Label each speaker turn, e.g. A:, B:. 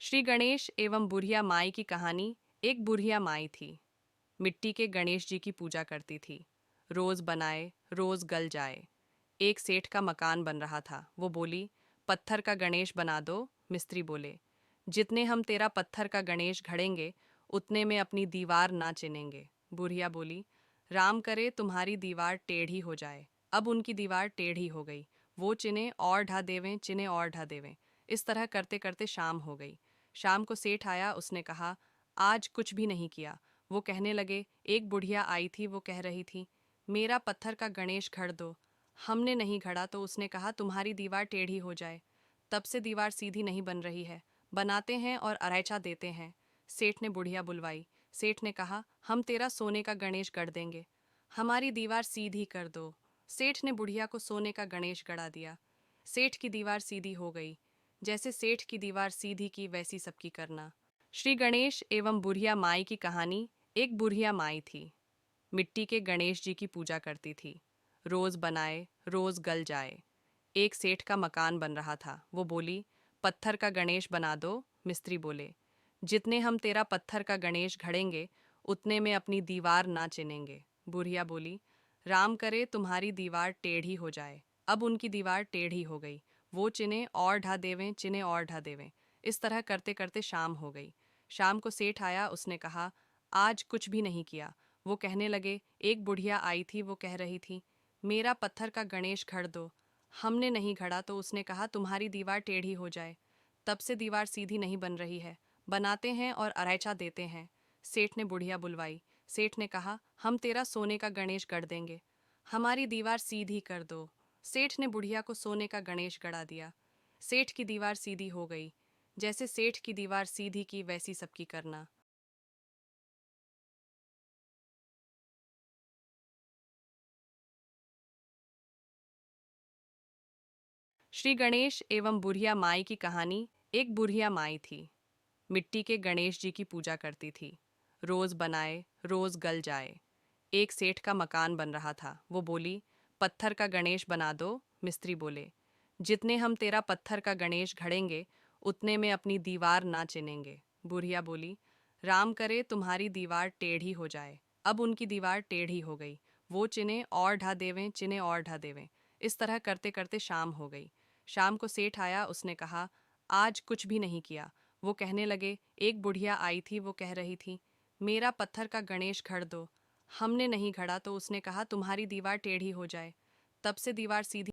A: श्री गणेश एवं बुढ़िया माई की कहानी। एक बुढ़िया माई थी। मिट्टी के गणेश जी की पूजा करती थी। रोज बनाए रोज गल जाए। एक सेठ का मकान बन रहा था। वो बोली, पत्थर का गणेश बना दो। मिस्त्री बोले, जितने हम तेरा पत्थर का गणेश घड़ेंगे उतने में अपनी दीवार ना चिनेंगे। बुढ़िया बोली, राम करे तुम्हारी दीवार टेढ़ी हो जाए। अब उनकी दीवार टेढ़ी हो गई। वो चिने और ढा देवें, चिने और ढा देवें। इस तरह करते करते शाम हो गई। शाम को सेठ आया। उसने कहा, आज कुछ भी नहीं किया। वो कहने लगे, एक बुढ़िया आई थी, वो कह रही थी, मेरा पत्थर का गणेश घड़ दो। हमने नहीं घड़ा तो उसने कहा, तुम्हारी दीवार टेढ़ी हो जाए। तब से दीवार सीधी नहीं बन रही है। बनाते हैं और अरैचा देते हैं। सेठ ने बुढ़िया बुलवाई। सेठ ने कहा, हम तेरा सोने का गणेश गढ़ देंगे, हमारी दीवार सीधी कर दो। सेठ ने बुढ़िया को सोने का गणेश गढ़ा दिया। सेठ की दीवार सीधी हो गई। जैसे सेठ की दीवार सीधी की वैसी सबकी करना। श्री गणेश एवं बुढ़िया माई की कहानी। एक बुढ़िया माई थी। मिट्टी के गणेश जी की पूजा करती थी। रोज बनाए रोज गल जाए। एक सेठ का मकान बन रहा था। वो बोली, पत्थर का गणेश बना दो। मिस्त्री बोले, जितने हम तेरा पत्थर का गणेश घड़ेंगे उतने में अपनी दीवार ना चिनेंगे। बुढ़िया बोली, राम करे तुम्हारी दीवार टेढ़ी हो जाए। अब उनकी दीवार टेढ़ी हो गई। वो चिने और ढा देवें, चिने और ढा देवें। इस तरह करते करते शाम हो गई। शाम को सेठ आया। उसने कहा, आज कुछ भी नहीं किया। वो कहने लगे, एक बुढ़िया आई थी, वो कह रही थी, मेरा पत्थर का गणेश घड़ दो। हमने नहीं घड़ा तो उसने कहा, तुम्हारी दीवार टेढ़ी हो जाए। तब से दीवार सीधी नहीं बन रही है। बनाते हैं और अरैचा देते हैं। सेठ ने बुढ़िया बुलवाई। सेठ ने कहा, हम तेरा सोने का गणेश गढ़ देंगे, हमारी दीवार सीधी कर दो। सेठ ने बुढ़िया को सोने का गणेश गढ़ा दिया। सेठ की दीवार सीधी हो गई। जैसे सेठ की दीवार सीधी की वैसी सबकी करना। श्री गणेश एवं बुढ़िया माई की कहानी। एक बुढ़िया माई थी। मिट्टी के गणेश जी की पूजा करती थी। रोज बनाए रोज गल जाए। एक सेठ का मकान बन रहा था। वो बोली, पत्थर का गणेश बना दो। मिस्त्री बोले, जितने हम तेरा पत्थर का गणेश घड़ेंगे उतने में अपनी दीवार ना चिनेंगे। बुढ़िया बोली, राम करे तुम्हारी दीवार टेढ़ी हो जाए। अब उनकी दीवार टेढ़ी हो गई। वो चिने और ढा देवें, चिने और ढा देवें। इस तरह करते करते शाम हो गई। शाम को सेठ आया। उसने कहा, आज कुछ भी नहीं किया। वो कहने लगे, एक बुढ़िया आई थी, वो कह रही थी, मेरा पत्थर का गणेश घड़ दो। हमने नहीं घड़ा तो उसने कहा, तुम्हारी दीवार टेढ़ी हो जाए। तब से दीवार सीधी